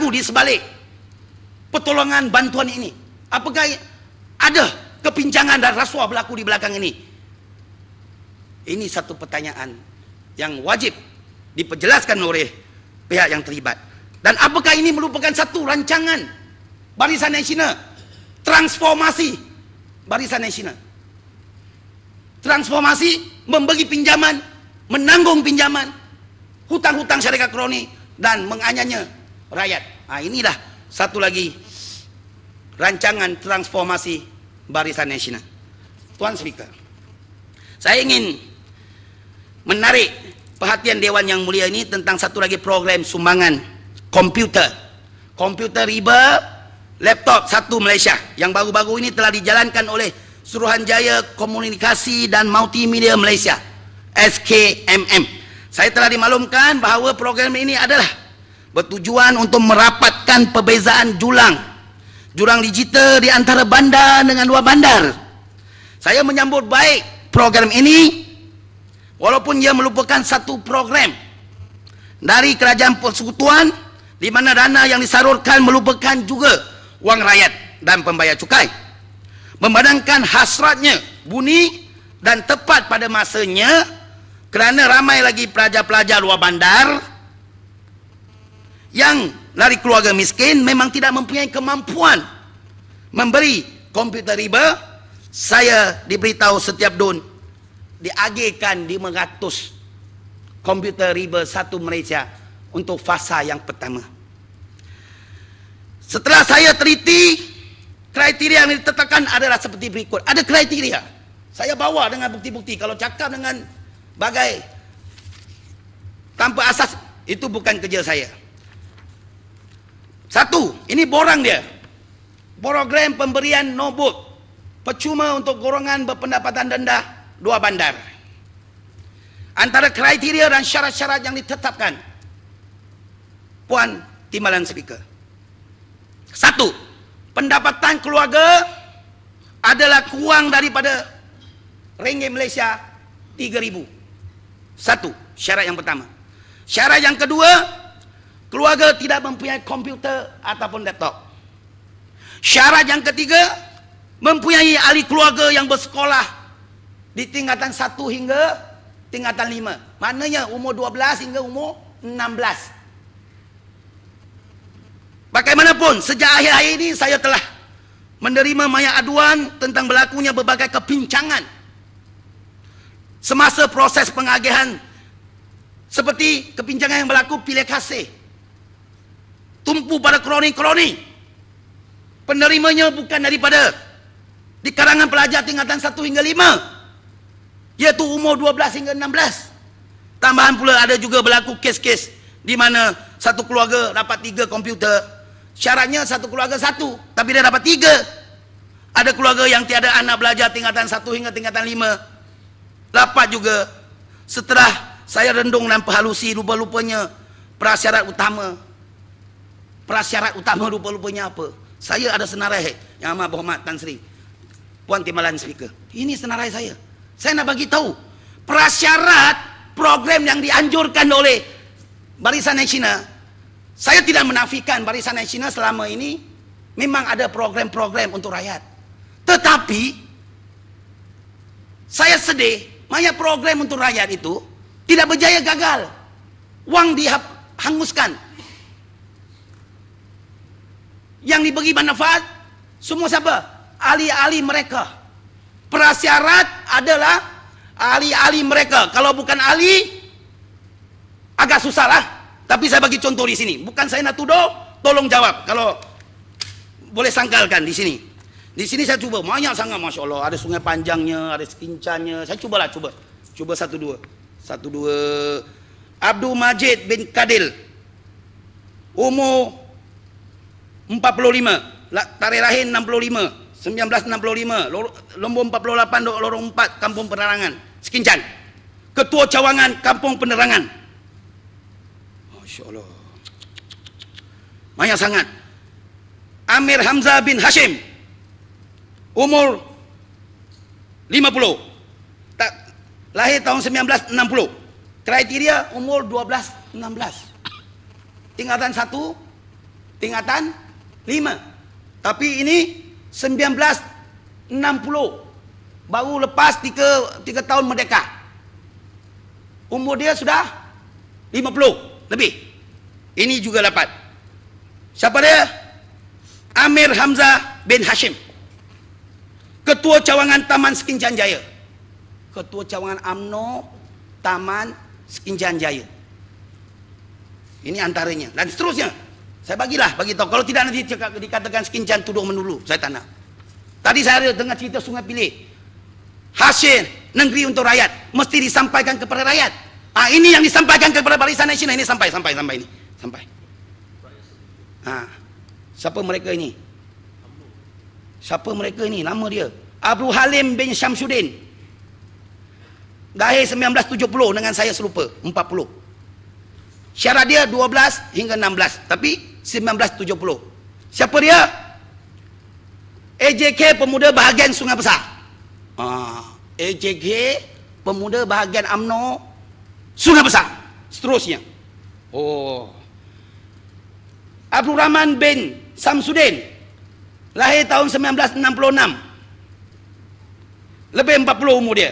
berlaku di sebalik pertolongan bantuan ini? Apakah ada kepincangan dan rasuah berlaku di belakang ini? Ini satu pertanyaan yang wajib diperjelaskan oleh pihak yang terlibat. Dan apakah ini merupakan satu rancangan Barisan Nasional, transformasi Barisan Nasional, transformasi memberi pinjaman, menanggung pinjaman, hutang-hutang syarikat kroni, dan menganiaya rakyat. Inilah satu lagi rancangan transformasi Barisan Nasional. Tuan Speaker, saya ingin menarik perhatian Dewan yang mulia ini tentang satu lagi program sumbangan komputer riba laptop satu Malaysia yang baru-baru ini telah dijalankan oleh Suruhanjaya Komunikasi dan Multimedia Malaysia, SKMM. Saya telah dimaklumkan bahawa program ini adalah bertujuan untuk merapatkan perbezaan jurang digital di antara bandar dengan luar bandar. Saya menyambut baik program ini, walaupun ia merupakan satu program dari Kerajaan Persekutuan di mana dana yang disalurkan merupakan juga wang rakyat dan pembayar cukai. Memandangkan hasratnya bunyi dan tepat pada masanya, kerana ramai lagi pelajar-pelajar luar bandar yang dari keluarga miskin memang tidak mempunyai kemampuan memberi komputer riba. Saya diberitahu setiap DUN diagihkan 500 komputer riba satu Malaysia untuk fasa yang pertama. Setelah saya teliti, kriteria yang ditetapkan adalah seperti berikut. Ada kriteria. Saya bawa dengan bukti-bukti. Kalau cakap dengan bagai tanpa asas, itu bukan kerja saya. Satu, ini borang dia. Program pemberian notebook percuma untuk golongan berpendapatan rendah luar bandar. Antara kriteria dan syarat-syarat yang ditetapkan, Puan Timbalan Speaker. Satu, pendapatan keluarga adalah kurang daripada ringgit Malaysia 3,000. Satu, syarat yang pertama. Syarat yang kedua, keluarga tidak mempunyai komputer ataupun laptop. Syarat yang ketiga, mempunyai ahli keluarga yang bersekolah di tingkatan 1 hingga tingkatan 5. Maknanya umur 12 hingga umur 16. Bagaimanapun, sejak akhir-akhir ini saya telah menerima banyak aduan tentang berlakunya berbagai kepincangan semasa proses pengagihan, seperti kepincangan yang berlaku pilih kasih, tumpu pada kroni-kroni. Penerimanya bukan daripada di kalangan pelajar tingkatan 1 hingga 5, iaitu umur 12 hingga 16. Tambahan pula ada juga berlaku kes-kes di mana satu keluarga dapat 3 komputer. Syaratnya satu keluarga 1, tapi dia dapat 3. Ada keluarga yang tiada anak belajar tingkatan 1 hingga tingkatan 5. Dapat juga. Setelah saya rendung dan perhalusi, rupa-rupanya prasyarat utama rupa-rupanya apa? Saya ada senarai yang amat berhormat Tan Sri Puan Timbalan Speaker. Ini senarai saya. Saya nak bagi tahu prasyarat program yang dianjurkan oleh Barisan Nasional. Saya tidak menafikan Barisan Nasional selama ini memang ada program-program untuk rakyat. Tetapi saya sedih, banyak program untuk rakyat itu tidak berjaya, gagal. Wang dihanguskan. Yang diberi manfaat semua siapa? Ahli-ahli mereka. Prasyarat adalah ahli-ahli mereka. Kalau bukan ahli, agak susah lah. Tapi saya bagi contoh di sini. Bukan saya nak tuduh, tolong jawab. Kalau boleh sangkalkan di sini. Di sini saya cuba, banyak sangat, Masya Allah. Ada sungai panjangnya, ada sekincannya. Saya cubalah, cuba satu dua. Abdul Majid bin Kadil, umur 45, tarikh lahir 65, 1965, nombor 48, lorong 4, Kampung Penerangan, Sekincan. Ketua Cawangan Kampung Penerangan. Masya Allah, banyak sangat. Amir Hamzah bin Hashim, umur 50, lahir tahun 1960. Kriteria umur 12-16, tingkatan 1, tingkatan 5. Tapi ini 1960. Baru lepas 3 tahun merdeka. Umur dia sudah 50 lebih. Ini juga dapat. Siapa dia? Amir Hamzah bin Hashim, Ketua Cawangan Taman Sekincan Jaya. Ketua Cawangan UMNO Taman Sekincan Jaya. Ini antaranya. Dan seterusnya. Saya bagi tahu. Kalau tidak nanti dikatakan Sekincan tuduh menulu. Saya tak nak. Tadi saya dengar cerita Sungai Pilih. Hasil negeri untuk rakyat mesti disampaikan kepada rakyat. Ini yang disampaikan kepada Barisan Nasional. Ini sampai ini. Sampai. Siapa mereka ini? Nama dia Abdul Halim bin Syamsuddin. Lahir 1970 dengan saya serupa 40. Syarat dia 12 hingga 16, tapi 1970. Siapa dia? AJK Pemuda Bahagian Sungai Besar. AJK Pemuda Bahagian UMNO Sungai Besar. Seterusnya. Abdul Rahman bin Samsudin, lahir tahun 1966. Lebih 40 umur dia.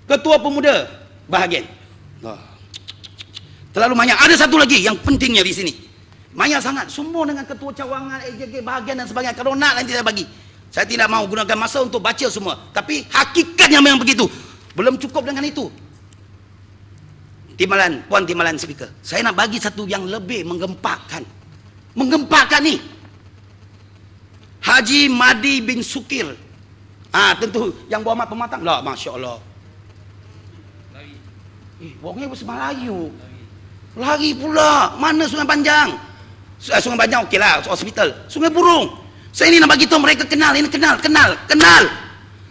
Ketua Pemuda Bahagian. Terlalu banyak. Ada satu lagi yang pentingnya di sini. Banyak sangat. Semua dengan Ketua Cawangan, AJK Bahagian dan sebagainya. Kalau nak nanti saya bagi. Saya tidak mau gunakan masa untuk baca semua. Tapi hakikatnya memang begitu. Belum cukup dengan itu. Puan Timbalan Speaker, saya nak bagi satu yang lebih menggempakan. Menggempakan ni. Haji Madi bin Sukir. Tentu yang berhormat pematang. Lah, Masya Allah. Wongnya bahasa Melayu. Lari pula. Mana Sungai Panjang? Sungai Panjang okeylah, hospital. Sungai Burung. Saya ini nak bagi tahu mereka kenal. Ini kenal.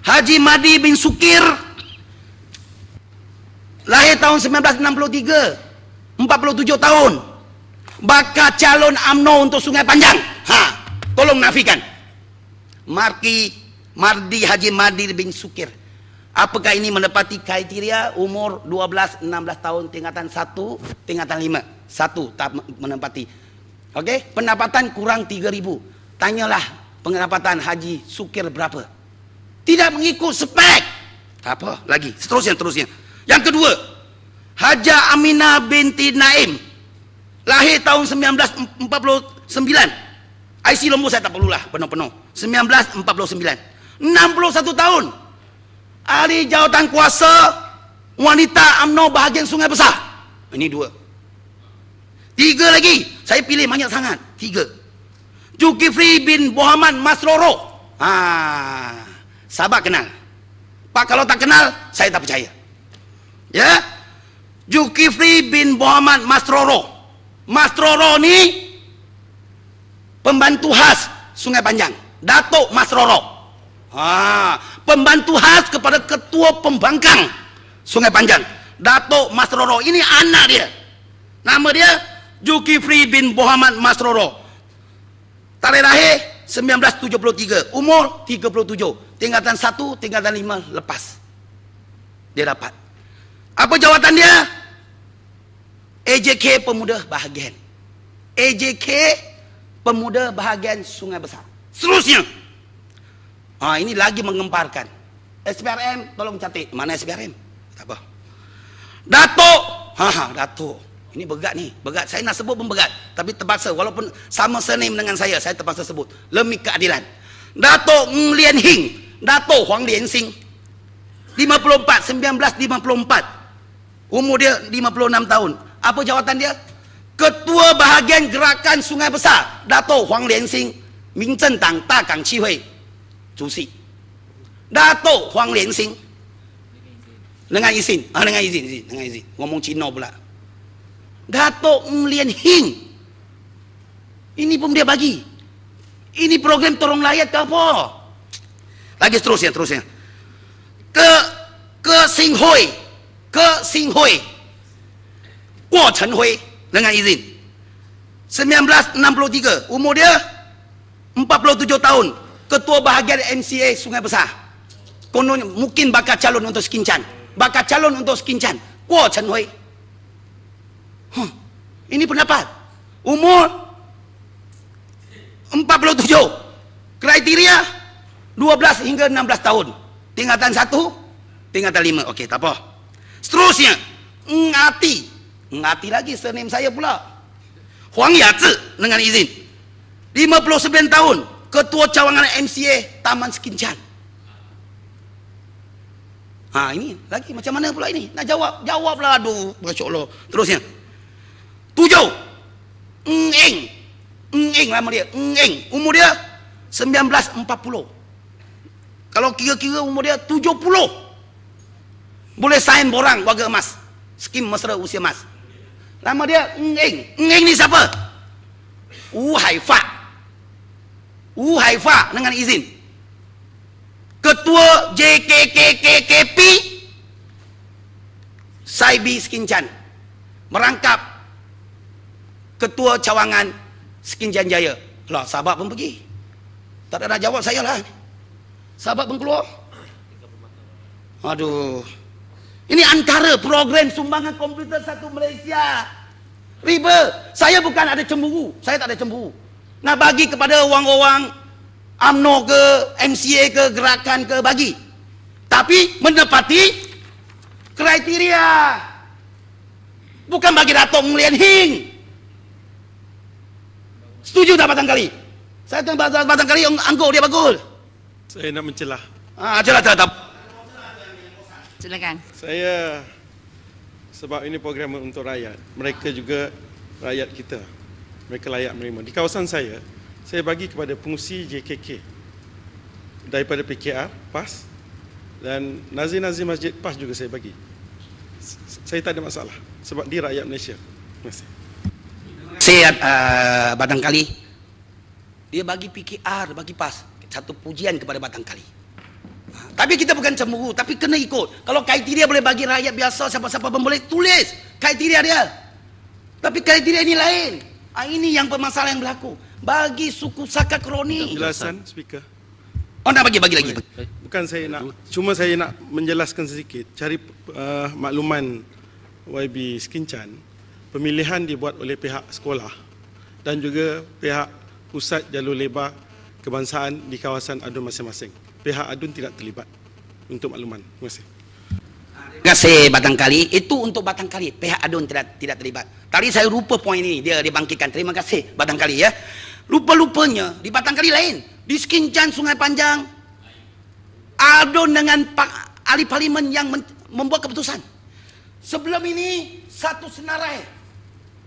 Haji Madi bin Sukir, lahir tahun 1963, 47 tahun. Bakal calon UMNO untuk Sungai Panjang. Tolong nafikan. Mardi Haji Madi bin Sukir. Apakah ini menepati kriteria umur 12-16 tahun tingkatan 1, tingkatan 5? 1 tak menepati. Okey, pendapatan kurang 3.000. Tanyalah pendapatan Haji Sukir berapa. Tidak mengikut spek. Tak apa lagi. Seterusnya. Yang kedua, Haja Aminah binti Naim, lahir tahun 1949. IC nombor saya tak perlulah penuh-penuh. 1949. 61 tahun. Ahli jawatan kuasa wanita UMNO Bahagian Sungai Besar. Ini 2. 3 lagi. Saya pilih banyak sangat. 3. Zulkifli bin Muhammad Masroro. Sahabat kenal. Pak, kalau tak kenal, saya tak percaya. Ya, Zulkifli bin Muhammad Masroro. Masroro ni pembantu khas Sungai Panjang. Datuk Masroro. Pembantu khas kepada Ketua Pembangkang Sungai Panjang. Datuk Masroro. Ini anak dia. Nama dia Zulkifli bin Muhammad Masroro. Tarikh lahir 1973. Umur 37. Tingkatan 1, tingkatan 5 lepas. Dia dapat. Apa jawatan dia? AJK Pemuda Bahagian. AJK Pemuda Bahagian Sungai Besar. Seterusnya. Ini lagi menggemparkan. SPRM tolong catat. Mana SPRM? Tak apa. Datuk. Datuk. Ini begat ni. Begat. Saya nak sebut pun begat. Tapi terpaksa. Walaupun sama surname dengan saya terpaksa sebut. Demi keadilan. Datuk Ng Lien Hing. Datuk Huang Lien Xing. 1954. Umur dia 56 tahun. Apa jawatan dia? Ketua Bahagian Gerakan Sungai Besar. Datuk Huang Lien Xing. Minzeng Dang Da Gang Qi Hui主席 Datuk Huang Lien Xing. Dengan izin. Dengan izin. Ngomong Cina pula. Datuk Ng Lien Hing. Ini pun dia bagi. Ini program tolong rakyat ke apa? Lagi seterusnya. Ke Sing Hui. Guo Chen Hui. Dengan izin. 1963. Umur dia 47 tahun. Ketua Bahagian MCA Sungai Besar. Konon mungkin bakal calon untuk Sekincan. Guo Chen Hui. Ini pendapat. Umur 47. Kriteria 12 hingga 16 tahun. Tingkatan 1, tingkatan 5. Okey, tak apa. Seterusnya, Ngati. Ngati lagi surname saya pula. Huang Yazi dengan izin. 59 tahun. Ketua cawangan MCA Taman Sekinchan. Ini lagi macam mana pula ini? Nak jawab? Jawablah, aduh, masya-Allah. Terusnya. 7. Eng. Eng nama dia. Eng. Umur dia 1940. Kalau kira-kira umur dia 70. Boleh sign borang warga emas. Skim mesra usia emas. Nama dia Eng. Eng ni siapa? Haifa. Haifa dengan izin. Ketua JKKKKP Saibi Sekinchan. Merangkap Ketua Cawangan Sekinchan Jaya. Lah, sahabat pun pergi. Tak ada nak jawab saya lah. Sahabat pun keluar. Aduh. Ini antara program sumbangan komputer satu Malaysia. Riba. Saya bukan ada cemburu. Saya tak ada cemburu. Nak bagi kepada orang-orang UMNO ke, MCA ke, gerakan ke, bagi. Tapi menepati kriteria. Bukan bagi Datuk Nguyen Hing. Setuju tak Batang Kali? Saya tahu Batang Kali anggur dia bagus. Saya nak mencelah. Celah. Silakan. Saya, sebab ini program untuk rakyat, mereka juga rakyat kita. Mereka layak menerima. Di kawasan saya bagi kepada pengusi JKK daripada PKR, PAS, dan nazir-nazir masjid PAS juga saya bagi. Saya tak ada masalah sebab dia rakyat Malaysia. Terima kasih. Saya Batang Kali, dia bagi PKR, bagi PAS. Satu pujian kepada Batang Kali. Tapi kita bukan cemburu, tapi kena ikut. Kalau kriteria boleh bagi rakyat biasa, siapa-siapa pun boleh tulis kriteria dia. Tapi kriteria ini lain. Ini yang permasalahan yang berlaku. Bagi suku Saka Kroni. Penjelasan, speaker. Oh, nak bagi lagi. Bukan saya nak, cuma saya nak menjelaskan sedikit. Cari makluman YB Sekinchan. Pemilihan dibuat oleh pihak sekolah dan juga pihak pusat jalur lebar kebangsaan di kawasan adun masing-masing. Pihak adun tidak terlibat untuk makluman. Terima kasih. Terima kasih Batang Kali. Itu untuk Batang Kali. Pihak adun tidak terlibat. Tadi saya lupa poin ini. Dia dibangkitkan. Terima kasih Batang Kali ya. Lupa-lupanya di Batang Kali lain. Di Sekinchan Sungai Panjang. Adun dengan ahli parlimen yang membuat keputusan. Sebelum ini satu senarai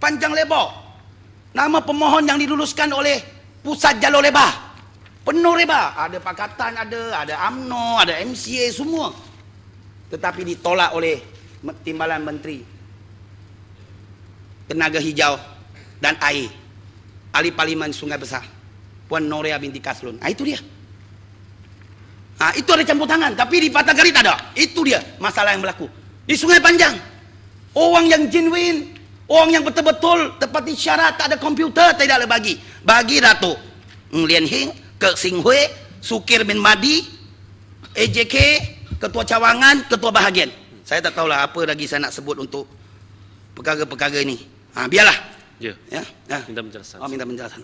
panjang lebar. Nama pemohon yang diluluskan oleh pusat jalur lebar. Penuh lebar. Ada Pakatan, ada UMNO, ada MCA, semua. Tetapi ditolak oleh Timbalan Menteri Tenaga Hijau dan Air, ahli parlimen Sungai Besar, Puan Noria binti Kaslun. Itu dia. Itu ada campur tangan. Tapi di Batang Kali tak ada. Itu dia masalah yang berlaku. Di Sungai Panjang, orang yang genuine, orang yang betul-betul tepati syarat, tak ada komputer, tidak boleh bagi. Bagi Datuk Nguyen Hing, Kek Sing Hui, Sukir bin Madi, AJK, Ketua Cawangan, Ketua Bahagian. Saya tak tahulah apa lagi saya nak sebut untuk perkara-perkara ini. Biarlah. Ya. Ya. Minta penjelasan. Minta penjelasan.